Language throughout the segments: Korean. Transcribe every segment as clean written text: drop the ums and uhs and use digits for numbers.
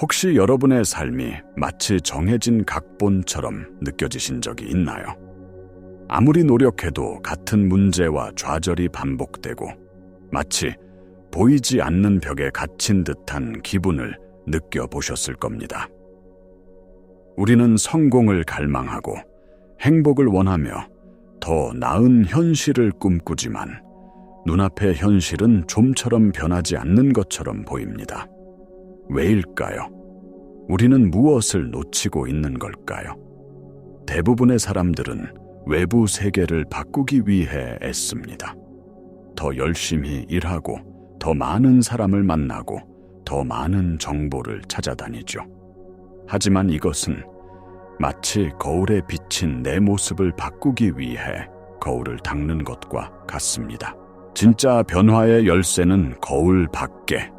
혹시 여러분의 삶이 마치 정해진 각본처럼 느껴지신 적이 있나요? 아무리 노력해도 같은 문제와 좌절이 반복되고 마치 보이지 않는 벽에 갇힌 듯한 기분을 느껴보셨을 겁니다. 우리는 성공을 갈망하고 행복을 원하며 더 나은 현실을 꿈꾸지만 눈앞의 현실은 좀처럼 변하지 않는 것처럼 보입니다. 왜일까요? 우리는 무엇을 놓치고 있는 걸까요? 대부분의 사람들은 외부 세계를 바꾸기 위해 애씁니다. 더 열심히 일하고 더 많은 사람을 만나고 더 많은 정보를 찾아다니죠. 하지만 이것은 마치 거울에 비친 내 모습을 바꾸기 위해 거울을 닦는 것과 같습니다. 진짜 변화의 열쇠는 거울 밖에,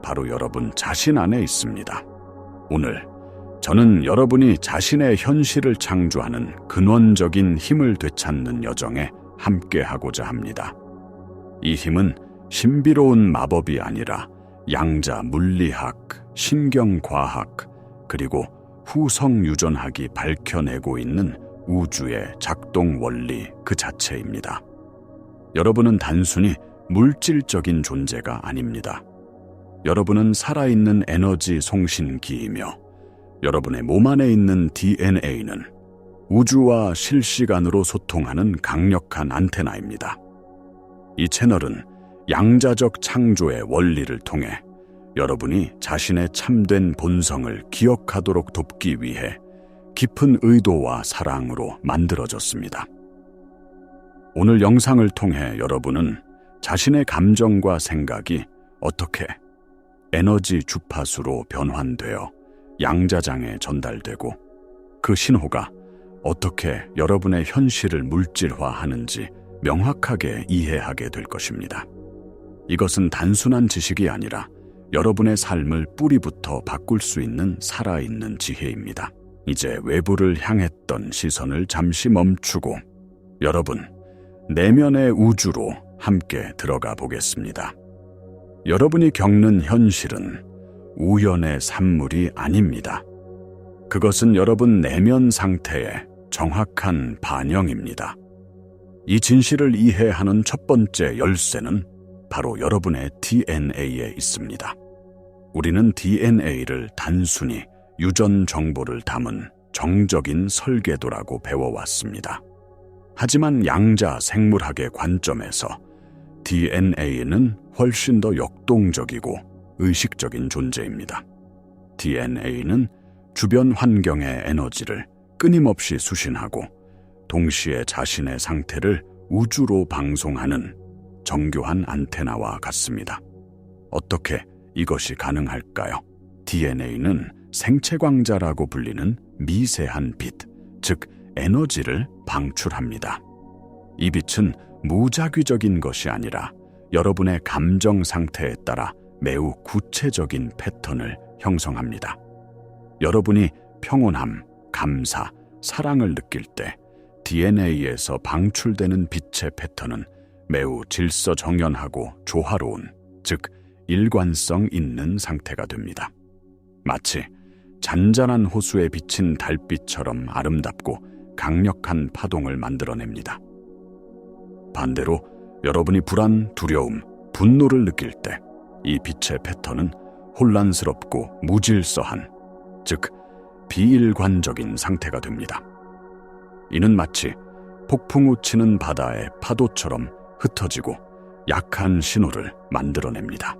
바로 여러분 자신 안에 있습니다. 오늘 저는 여러분이 자신의 현실을 창조하는 근원적인 힘을 되찾는 여정에 함께하고자 합니다. 이 힘은 신비로운 마법이 아니라 양자 물리학, 신경과학, 그리고 후성유전학이 밝혀내고 있는 우주의 작동 원리 그 자체입니다. 여러분은 단순히 물질적인 존재가 아닙니다. 여러분은 살아있는 에너지 송신기이며 여러분의 몸 안에 있는 DNA는 우주와 실시간으로 소통하는 강력한 안테나입니다. 이 채널은 양자적 창조의 원리를 통해 여러분이 자신의 참된 본성을 기억하도록 돕기 위해 깊은 의도와 사랑으로 만들어졌습니다. 오늘 영상을 통해 여러분은 자신의 감정과 생각이 어떻게 에너지 주파수로 변환되어 양자장에 전달되고 그 신호가 어떻게 여러분의 현실을 물질화하는지 명확하게 이해하게 될 것입니다. 이것은 단순한 지식이 아니라 여러분의 삶을 뿌리부터 바꿀 수 있는 살아있는 지혜입니다. 이제 외부를 향했던 시선을 잠시 멈추고 여러분 내면의 우주로 함께 들어가 보겠습니다. 여러분이 겪는 현실은 우연의 산물이 아닙니다. 그것은 여러분 내면 상태의 정확한 반영입니다. 이 진실을 이해하는 첫 번째 열쇠는 바로 여러분의 DNA에 있습니다. 우리는 DNA를 단순히 유전 정보를 담은 정적인 설계도라고 배워왔습니다. 하지만 양자 생물학의 관점에서 DNA는 훨씬 더 역동적이고 의식적인 존재입니다. DNA는 주변 환경의 에너지를 끊임없이 수신하고 동시에 자신의 상태를 우주로 방송하는 정교한 안테나와 같습니다. 어떻게 이것이 가능할까요? DNA는 생체광자라고 불리는 미세한 빛, 즉 에너지를 방출합니다. 이 빛은 무작위적인 것이 아니라 여러분의 감정 상태에 따라 매우 구체적인 패턴을 형성합니다. 여러분이 평온함, 감사, 사랑을 느낄 때 DNA에서 방출되는 빛의 패턴은 매우 질서정연하고 조화로운, 즉 일관성 있는 상태가 됩니다. 마치 잔잔한 호수에 비친 달빛처럼 아름답고 강력한 파동을 만들어냅니다. 반대로 여러분이 불안, 두려움, 분노를 느낄 때 이 빛의 패턴은 혼란스럽고 무질서한, 즉 비일관적인 상태가 됩니다. 이는 마치 폭풍우 치는 바다의 파도처럼 흩어지고 약한 신호를 만들어냅니다.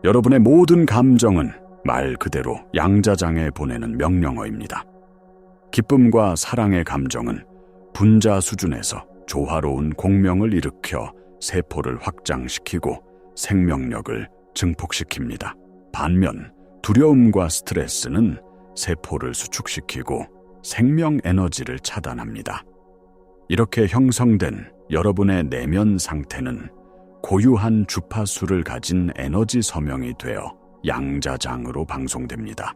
여러분의 모든 감정은 말 그대로 양자장에 보내는 명령어입니다. 기쁨과 사랑의 감정은 분자 수준에서 조화로운 공명을 일으켜 세포를 확장시키고 생명력을 증폭시킵니다. 반면 두려움과 스트레스는 세포를 수축시키고 생명 에너지를 차단합니다. 이렇게 형성된 여러분의 내면 상태는 고유한 주파수를 가진 에너지 서명이 되어 양자장으로 방송됩니다.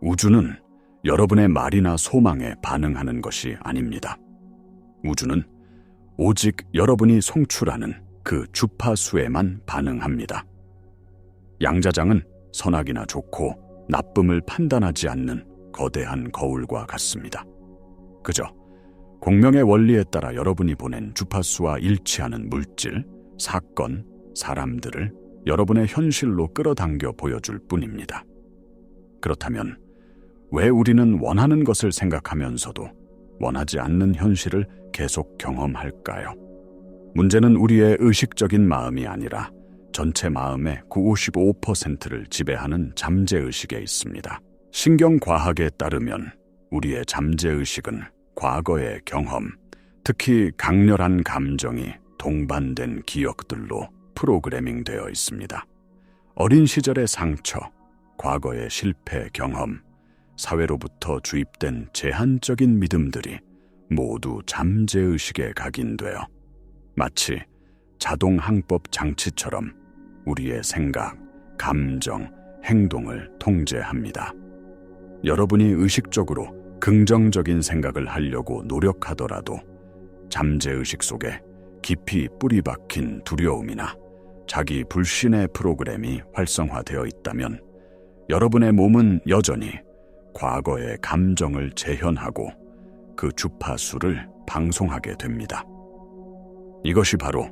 우주는 여러분의 말이나 소망에 반응하는 것이 아닙니다. 우주는 오직 여러분이 송출하는 그 주파수에만 반응합니다. 양자장은 선악이나 좋고 나쁨을 판단하지 않는 거대한 거울과 같습니다. 그저 공명의 원리에 따라 여러분이 보낸 주파수와 일치하는 물질, 사건, 사람들을 여러분의 현실로 끌어당겨 보여줄 뿐입니다. 그렇다면 왜 우리는 원하는 것을 생각하면서도 원하지 않는 현실을 계속 경험할까요? 문제는 우리의 의식적인 마음이 아니라 전체 마음의 95%를 지배하는 잠재의식에 있습니다. 신경과학에 따르면 우리의 잠재의식은 과거의 경험, 특히 강렬한 감정이 동반된 기억들로 프로그래밍 되어 있습니다. 어린 시절의 상처, 과거의 실패 경험, 사회로부터 주입된 제한적인 믿음들이 모두 잠재의식에 각인되어 마치 자동 항법 장치처럼 우리의 생각, 감정, 행동을 통제합니다. 여러분이 의식적으로 긍정적인 생각을 하려고 노력하더라도 잠재의식 속에 깊이 뿌리 박힌 두려움이나 자기 불신의 프로그램이 활성화되어 있다면 여러분의 몸은 여전히 과거의 감정을 재현하고 그 주파수를 방송하게 됩니다. 이것이 바로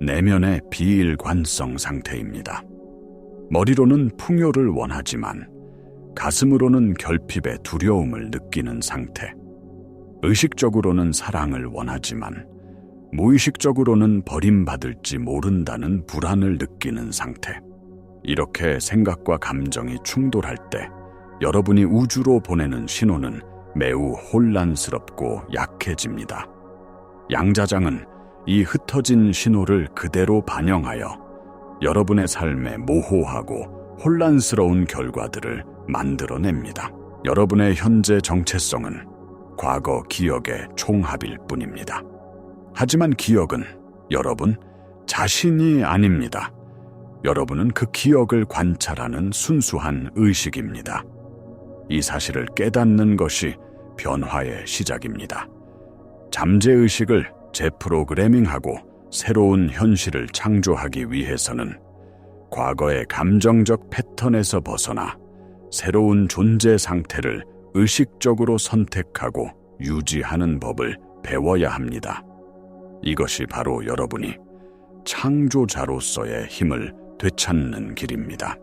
내면의 비일관성 상태입니다. 머리로는 풍요를 원하지만 가슴으로는 결핍의 두려움을 느끼는 상태. 의식적으로는 사랑을 원하지만 무의식적으로는 버림받을지 모른다는 불안을 느끼는 상태. 이렇게 생각과 감정이 충돌할 때 여러분이 우주로 보내는 신호는 매우 혼란스럽고 약해집니다. 양자장은 이 흩어진 신호를 그대로 반영하여 여러분의 삶에 모호하고 혼란스러운 결과들을 만들어냅니다. 여러분의 현재 정체성은 과거 기억의 총합일 뿐입니다. 하지만 기억은 여러분 자신이 아닙니다. 여러분은 그 기억을 관찰하는 순수한 의식입니다. 이 사실을 깨닫는 것이 변화의 시작입니다. 잠재의식을 재프로그래밍하고 새로운 현실을 창조하기 위해서는 과거의 감정적 패턴에서 벗어나 새로운 존재 상태를 의식적으로 선택하고 유지하는 법을 배워야 합니다. 이것이 바로 여러분이 창조자로서의 힘을 되찾는 길입니다.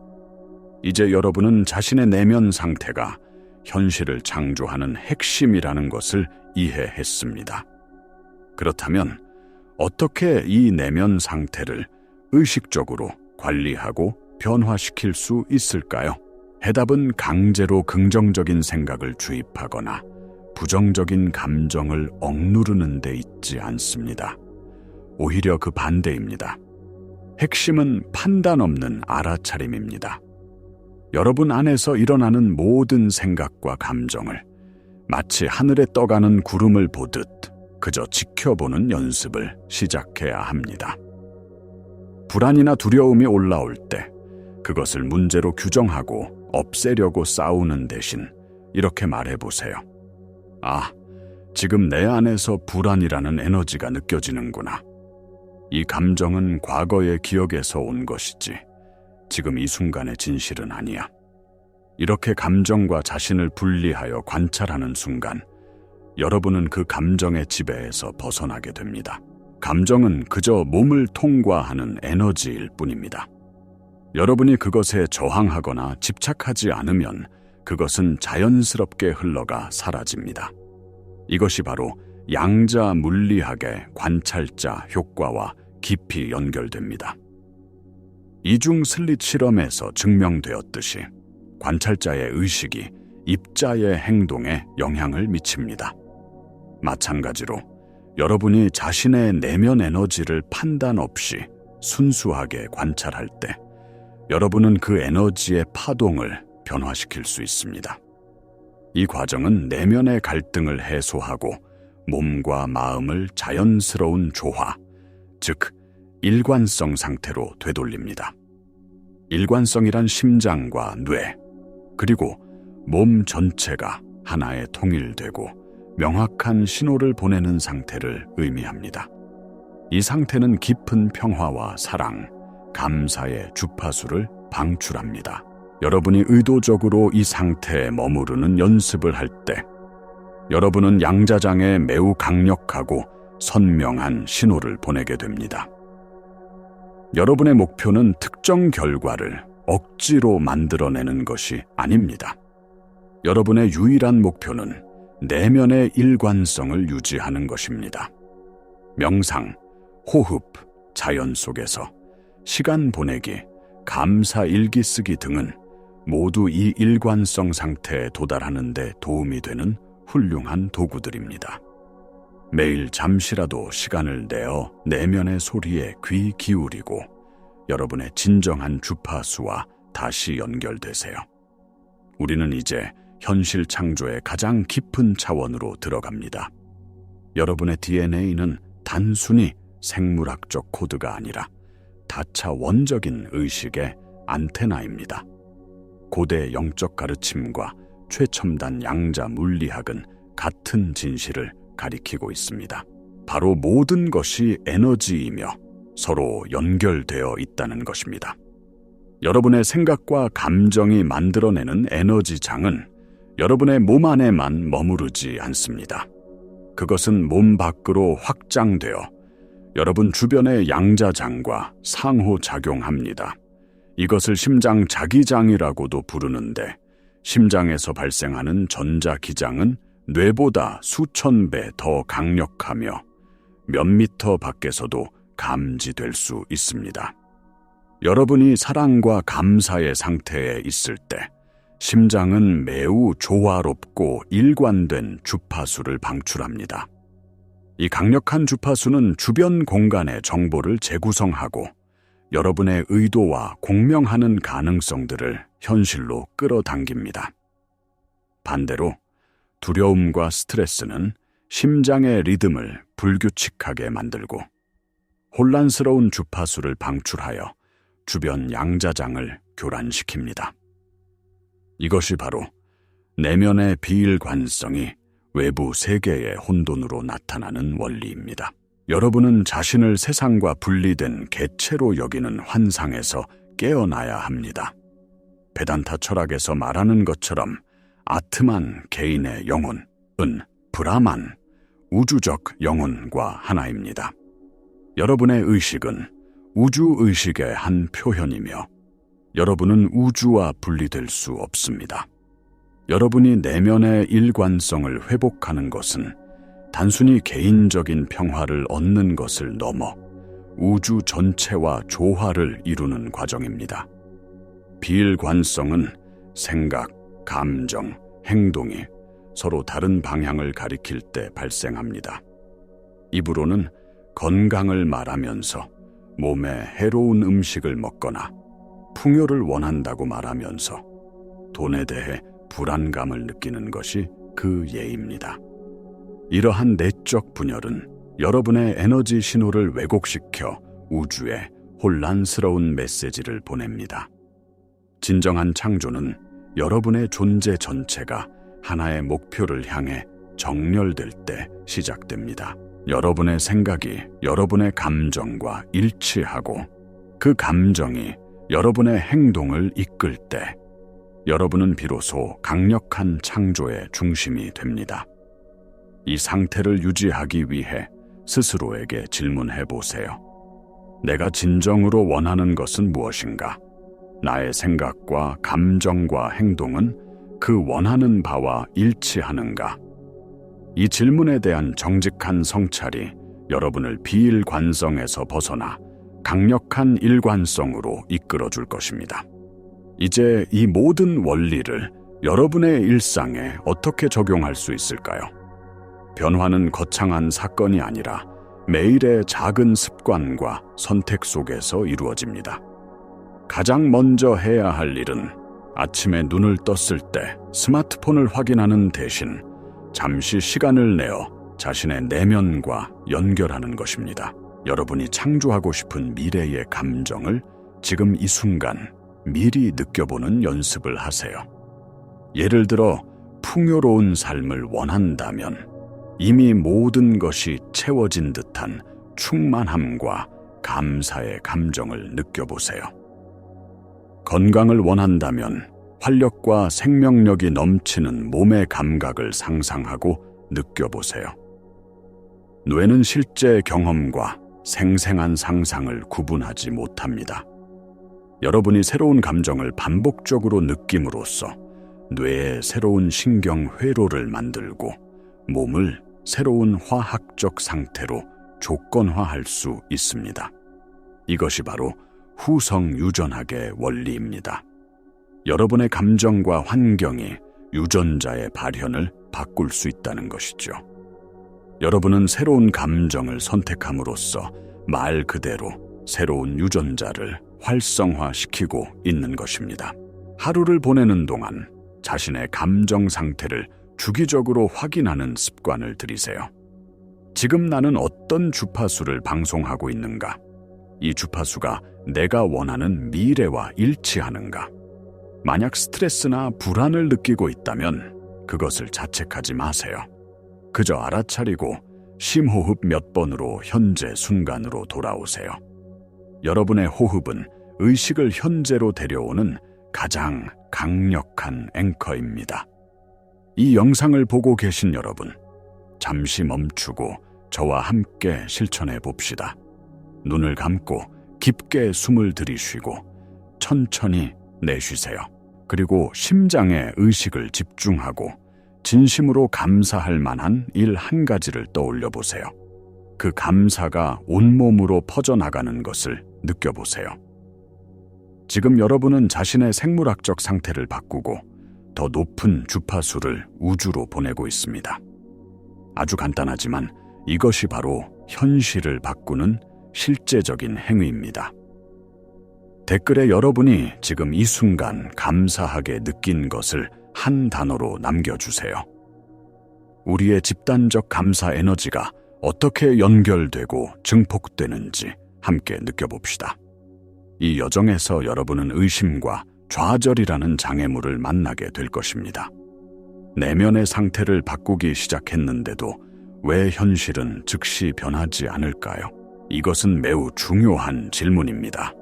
이제 여러분은 자신의 내면 상태가 현실을 창조하는 핵심이라는 것을 이해했습니다. 그렇다면 어떻게 이 내면 상태를 의식적으로 관리하고 변화시킬 수 있을까요? 해답은 강제로 긍정적인 생각을 주입하거나 부정적인 감정을 억누르는 데 있지 않습니다. 오히려 그 반대입니다. 핵심은 판단 없는 알아차림입니다. 여러분 안에서 일어나는 모든 생각과 감정을 마치 하늘에 떠가는 구름을 보듯 그저 지켜보는 연습을 시작해야 합니다. 불안이나 두려움이 올라올 때 그것을 문제로 규정하고 없애려고 싸우는 대신 이렇게 말해보세요. 아, 지금 내 안에서 불안이라는 에너지가 느껴지는구나. 이 감정은 과거의 기억에서 온 것이지 지금 이 순간의 진실은 아니야. 이렇게 감정과 자신을 분리하여 관찰하는 순간 여러분은 그 감정의 지배에서 벗어나게 됩니다. 감정은 그저 몸을 통과하는 에너지일 뿐입니다. 여러분이 그것에 저항하거나 집착하지 않으면 그것은 자연스럽게 흘러가 사라집니다. 이것이 바로 양자 물리학의 관찰자 효과와 깊이 연결됩니다. 이중 슬릿 실험에서 증명되었듯이 관찰자의 의식이 입자의 행동에 영향을 미칩니다. 마찬가지로 여러분이 자신의 내면 에너지를 판단 없이 순수하게 관찰할 때 여러분은 그 에너지의 파동을 변화시킬 수 있습니다. 이 과정은 내면의 갈등을 해소하고 몸과 마음을 자연스러운 조화, 즉 일관성 상태로 되돌립니다. 일관성이란 심장과 뇌, 그리고 몸 전체가 하나에 통일되고 명확한 신호를 보내는 상태를 의미합니다. 이 상태는 깊은 평화와 사랑, 감사의 주파수를 방출합니다. 여러분이 의도적으로 이 상태에 머무르는 연습을 할 때 여러분은 양자장에 매우 강력하고 선명한 신호를 보내게 됩니다. 여러분의 목표는 특정 결과를 억지로 만들어내는 것이 아닙니다. 여러분의 유일한 목표는 내면의 일관성을 유지하는 것입니다. 명상, 호흡, 자연 속에서 시간 보내기, 감사 일기 쓰기 등은 모두 이 일관성 상태에 도달하는 데 도움이 되는 훌륭한 도구들입니다. 매일 잠시라도 시간을 내어 내면의 소리에 귀 기울이고 여러분의 진정한 주파수와 다시 연결되세요. 우리는 이제 현실 창조의 가장 깊은 차원으로 들어갑니다. 여러분의 DNA는 단순히 생물학적 코드가 아니라 다차원적인 의식의 안테나입니다. 고대 영적 가르침과 최첨단 양자 물리학은 같은 진실을 가리키고 있습니다. 바로 모든 것이 에너지이며 서로 연결되어 있다는 것입니다. 여러분의 생각과 감정이 만들어내는 에너지장은 여러분의 몸 안에만 머무르지 않습니다. 그것은 몸 밖으로 확장되어 여러분 주변의 양자장과 상호작용합니다. 이것을 심장 자기장이라고도 부르는데 심장에서 발생하는 전자기장은 뇌보다 수천 배 더 강력하며 몇 미터 밖에서도 감지될 수 있습니다. 여러분이 사랑과 감사의 상태에 있을 때 심장은 매우 조화롭고 일관된 주파수를 방출합니다. 이 강력한 주파수는 주변 공간의 정보를 재구성하고 여러분의 의도와 공명하는 가능성들을 현실로 끌어당깁니다. 반대로 두려움과 스트레스는 심장의 리듬을 불규칙하게 만들고 혼란스러운 주파수를 방출하여 주변 양자장을 교란시킵니다. 이것이 바로 내면의 비일관성이 외부 세계의 혼돈으로 나타나는 원리입니다. 여러분은 자신을 세상과 분리된 객체로 여기는 환상에서 깨어나야 합니다. 베단타 철학에서 말하는 것처럼 아트만 개인의 영혼, 브라만 우주적 영혼과 하나입니다. 여러분의 의식은 우주의식의 한 표현이며 여러분은 우주와 분리될 수 없습니다. 여러분이 내면의 일관성을 회복하는 것은 단순히 개인적인 평화를 얻는 것을 넘어 우주 전체와 조화를 이루는 과정입니다. 비일관성은 생각, 감정, 행동이 서로 다른 방향을 가리킬 때 발생합니다. 입으로는 건강을 말하면서 몸에 해로운 음식을 먹거나 풍요를 원한다고 말하면서 돈에 대해 불안감을 느끼는 것이 그 예입니다. 이러한 내적 분열은 여러분의 에너지 신호를 왜곡시켜 우주에 혼란스러운 메시지를 보냅니다. 진정한 창조는 여러분의 존재 전체가 하나의 목표를 향해 정렬될 때 시작됩니다. 여러분의 생각이 여러분의 감정과 일치하고 그 감정이 여러분의 행동을 이끌 때 여러분은 비로소 강력한 창조의 중심이 됩니다. 이 상태를 유지하기 위해 스스로에게 질문해 보세요. 내가 진정으로 원하는 것은 무엇인가? 나의 생각과 감정과 행동은 그 원하는 바와 일치하는가? 이 질문에 대한 정직한 성찰이 여러분을 비일관성에서 벗어나 강력한 일관성으로 이끌어줄 것입니다. 이제 이 모든 원리를 여러분의 일상에 어떻게 적용할 수 있을까요? 변화는 거창한 사건이 아니라 매일의 작은 습관과 선택 속에서 이루어집니다. 가장 먼저 해야 할 일은 아침에 눈을 떴을 때 스마트폰을 확인하는 대신 잠시 시간을 내어 자신의 내면과 연결하는 것입니다. 여러분이 창조하고 싶은 미래의 감정을 지금 이 순간 미리 느껴보는 연습을 하세요. 예를 들어 풍요로운 삶을 원한다면 이미 모든 것이 채워진 듯한 충만함과 감사의 감정을 느껴보세요. 건강을 원한다면 활력과 생명력이 넘치는 몸의 감각을 상상하고 느껴보세요. 뇌는 실제 경험과 생생한 상상을 구분하지 못합니다. 여러분이 새로운 감정을 반복적으로 느낌으로써 뇌에 새로운 신경 회로를 만들고 몸을 새로운 화학적 상태로 조건화할 수 있습니다. 이것이 바로 후성유전학의 원리입니다. 여러분의 감정과 환경이 유전자의 발현을 바꿀 수 있다는 것이죠. 여러분은 새로운 감정을 선택함으로써 말 그대로 새로운 유전자를 활성화시키고 있는 것입니다. 하루를 보내는 동안 자신의 감정 상태를 주기적으로 확인하는 습관을 들이세요. 지금 나는 어떤 주파수를 방송하고 있는가? 이 주파수가 내가 원하는 미래와 일치하는가? 만약 스트레스나 불안을 느끼고 있다면 그것을 자책하지 마세요. 그저 알아차리고 심호흡 몇 번으로 현재 순간으로 돌아오세요. 여러분의 호흡은 의식을 현재로 데려오는 가장 강력한 앵커입니다. 이 영상을 보고 계신 여러분, 잠시 멈추고 저와 함께 실천해 봅시다. 눈을 감고 깊게 숨을 들이쉬고 천천히 내쉬세요. 그리고 심장에 의식을 집중하고 진심으로 감사할 만한 일 한 가지를 떠올려 보세요. 그 감사가 온몸으로 퍼져나가는 것을 느껴보세요. 지금 여러분은 자신의 생물학적 상태를 바꾸고 더 높은 주파수를 우주로 보내고 있습니다. 아주 간단하지만 이것이 바로 현실을 바꾸는 실제적인 행위입니다. 댓글에 여러분이 지금 이 순간 감사하게 느낀 것을 한 단어로 남겨주세요. 우리의 집단적 감사 에너지가 어떻게 연결되고 증폭되는지 함께 느껴봅시다. 이 여정에서 여러분은 의심과 좌절이라는 장애물을 만나게 될 것입니다. 내면의 상태를 바꾸기 시작했는데도 왜 현실은 즉시 변하지 않을까요? 이것은 매우 중요한 질문입니다.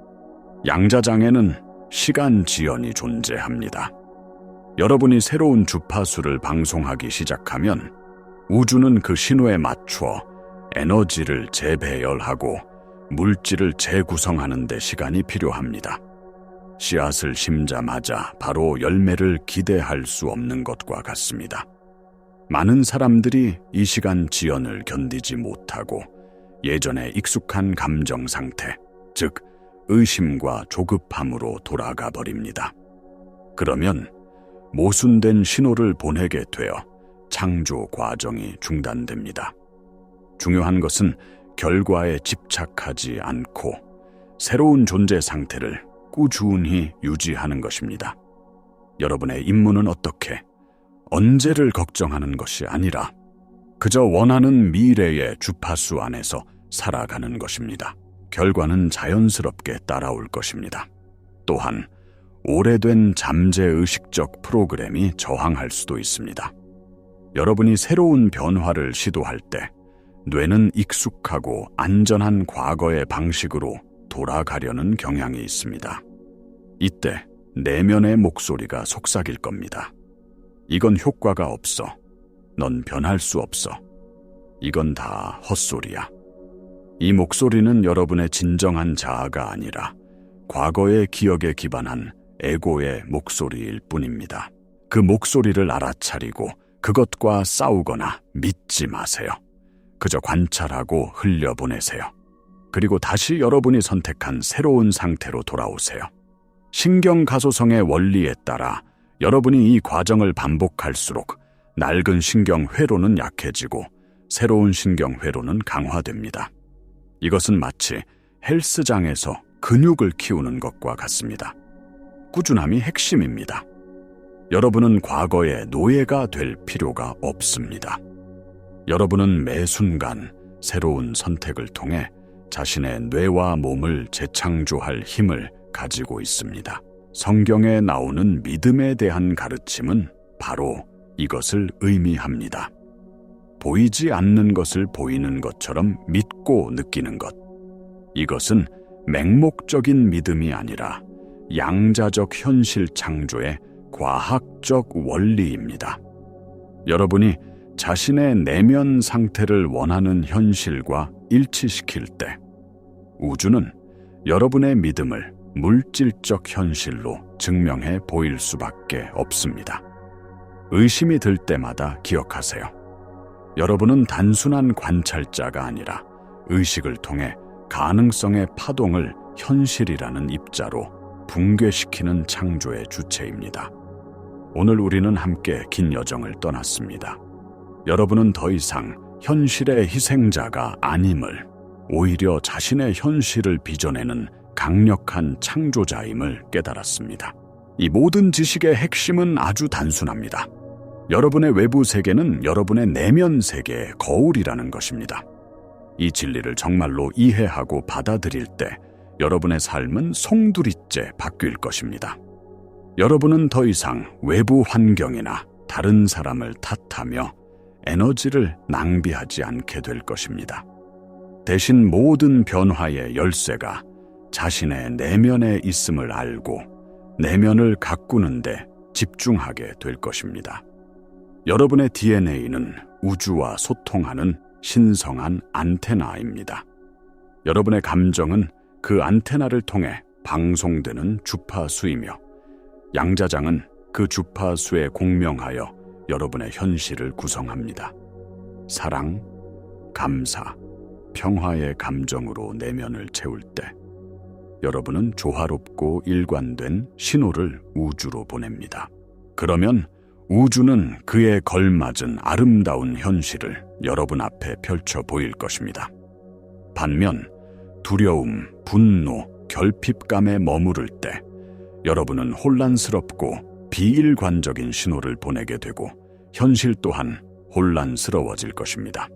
양자장애는 시간 지연이 존재합니다. 여러분이 새로운 주파수를 방송하기 시작하면 우주는 그 신호에 맞춰 에너지를 재배열하고 물질을 재구성하는 데 시간이 필요합니다. 씨앗을 심자마자 바로 열매를 기대할 수 없는 것과 같습니다. 많은 사람들이 이 시간 지연을 견디지 못하고 예전에 익숙한 감정 상태, 즉 의심과 조급함으로 돌아가 버립니다. 그러면 모순된 신호를 보내게 되어 창조 과정이 중단됩니다. 중요한 것은 결과에 집착하지 않고 새로운 존재 상태를 꾸준히 유지하는 것입니다. 여러분의 임무는 어떻게, 언제를 걱정하는 것이 아니라 그저 원하는 미래의 주파수 안에서 살아가는 것입니다. 결과는 자연스럽게 따라올 것입니다. 또한 오래된 잠재의식적 프로그램이 저항할 수도 있습니다. 여러분이 새로운 변화를 시도할 때 뇌는 익숙하고 안전한 과거의 방식으로 돌아가려는 경향이 있습니다. 이때 내면의 목소리가 속삭일 겁니다. 이건 효과가 없어. 넌 변할 수 없어. 이건 다 헛소리야. 이 목소리는 여러분의 진정한 자아가 아니라 과거의 기억에 기반한 에고의 목소리일 뿐입니다. 그 목소리를 알아차리고 그것과 싸우거나 믿지 마세요. 그저 관찰하고 흘려보내세요. 그리고 다시 여러분이 선택한 새로운 상태로 돌아오세요. 신경가소성의 원리에 따라 여러분이 이 과정을 반복할수록 낡은 신경회로는 약해지고 새로운 신경회로는 강화됩니다. 이것은 마치 헬스장에서 근육을 키우는 것과 같습니다. 꾸준함이 핵심입니다. 여러분은 과거의 노예가 될 필요가 없습니다. 여러분은 매 순간 새로운 선택을 통해 자신의 뇌와 몸을 재창조할 힘을 가지고 있습니다. 성경에 나오는 믿음에 대한 가르침은 바로 이것을 의미합니다. 보이지 않는 것을 보이는 것처럼 믿고 느끼는 것. 이것은 맹목적인 믿음이 아니라 양자적 현실 창조의 과학적 원리입니다. 여러분이 자신의 내면 상태를 원하는 현실과 일치시킬 때 우주는 여러분의 믿음을 물질적 현실로 증명해 보일 수밖에 없습니다. 의심이 들 때마다 기억하세요. 여러분은 단순한 관찰자가 아니라 의식을 통해 가능성의 파동을 현실이라는 입자로 붕괴시키는 창조의 주체입니다. 오늘 우리는 함께 긴 여정을 떠났습니다. 여러분은 더 이상 현실의 희생자가 아님을, 오히려 자신의 현실을 빚어내는 강력한 창조자임을 깨달았습니다. 이 모든 지식의 핵심은 아주 단순합니다. 여러분의 외부 세계는 여러분의 내면 세계의 거울이라는 것입니다. 이 진리를 정말로 이해하고 받아들일 때 여러분의 삶은 송두리째 바뀔 것입니다. 여러분은 더 이상 외부 환경이나 다른 사람을 탓하며 에너지를 낭비하지 않게 될 것입니다. 대신 모든 변화의 열쇠가 자신의 내면에 있음을 알고 내면을 가꾸는 데 집중하게 될 것입니다. 여러분의 DNA는 우주와 소통하는 신성한 안테나입니다. 여러분의 감정은 그 안테나를 통해 방송되는 주파수이며 양자장은 그 주파수에 공명하여 여러분의 현실을 구성합니다. 사랑, 감사, 평화의 감정으로 내면을 채울 때 여러분은 조화롭고 일관된 신호를 우주로 보냅니다. 그러면 우주는 그에 걸맞은 아름다운 현실을 여러분 앞에 펼쳐 보일 것입니다. 반면 두려움, 분노, 결핍감에 머무를 때 여러분은 혼란스럽고 비일관적인 신호를 보내게 되고 현실 또한 혼란스러워질 것입니다.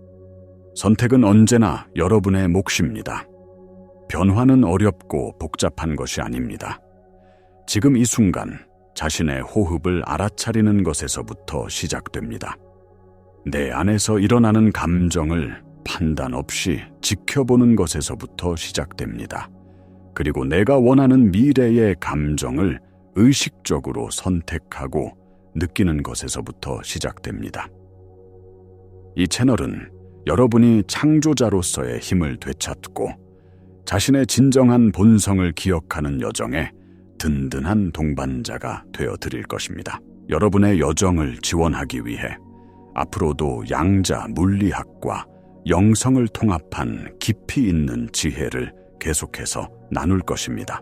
선택은 언제나 여러분의 몫입니다. 변화는 어렵고 복잡한 것이 아닙니다. 지금 이 순간 자신의 호흡을 알아차리는 것에서부터 시작됩니다. 내 안에서 일어나는 감정을 판단 없이 지켜보는 것에서부터 시작됩니다. 그리고 내가 원하는 미래의 감정을 의식적으로 선택하고 느끼는 것에서부터 시작됩니다. 이 채널은 여러분이 창조자로서의 힘을 되찾고 자신의 진정한 본성을 기억하는 여정에 든든한 동반자가 되어 드릴 것입니다. 여러분의 여정을 지원하기 위해 앞으로도 양자 물리학과 영성을 통합한 깊이 있는 지혜를 계속해서 나눌 것입니다.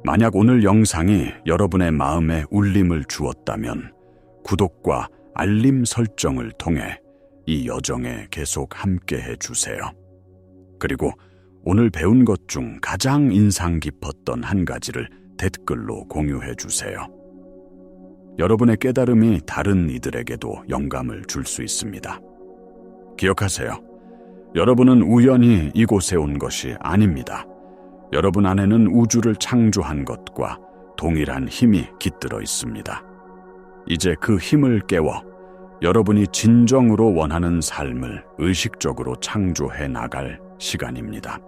만약 오늘 영상이 여러분의 마음에 울림을 주었다면 구독과 알림 설정을 통해 이 여정에 계속 함께해 주세요. 그리고 오늘 배운 것 중 가장 인상 깊었던 한 가지를 댓글로 공유해 주세요. 여러분의 깨달음이 다른 이들에게도 영감을 줄 수 있습니다. 기억하세요. 여러분은 우연히 이곳에 온 것이 아닙니다. 여러분 안에는 우주를 창조한 것과 동일한 힘이 깃들어 있습니다. 이제 그 힘을 깨워 여러분이 진정으로 원하는 삶을 의식적으로 창조해 나갈 시간입니다.